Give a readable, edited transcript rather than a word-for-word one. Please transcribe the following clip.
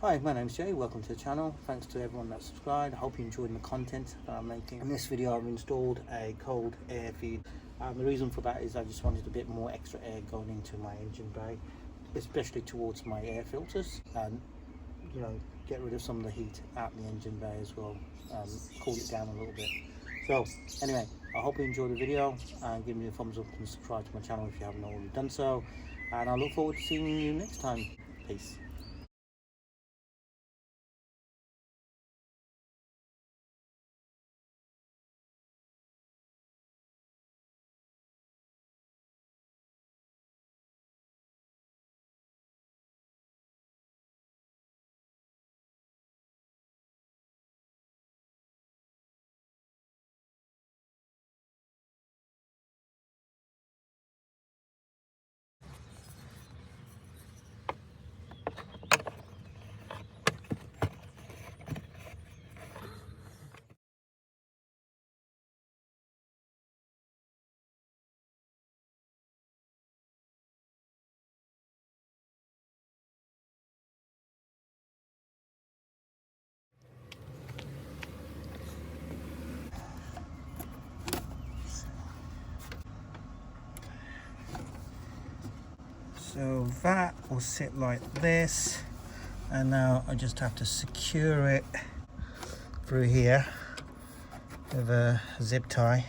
Hi, my name's Jay. Welcome to the channel. Thanks to everyone that subscribed. I hope you're enjoying the content that I'm making. In this video, I've installed a cold air feed. The reason for that is I just wanted a bit more extra air going into my engine bay, especially towards my air filters, and get rid of some of the heat out the engine bay as well, cool it down a little bit. So anyway, I hope you enjoy the video, and give me a thumbs up and subscribe to my channel if you haven't already done so, and I look forward to seeing you next time. Peace. So that will sit like this, and now I just have to secure it through here with a zip tie.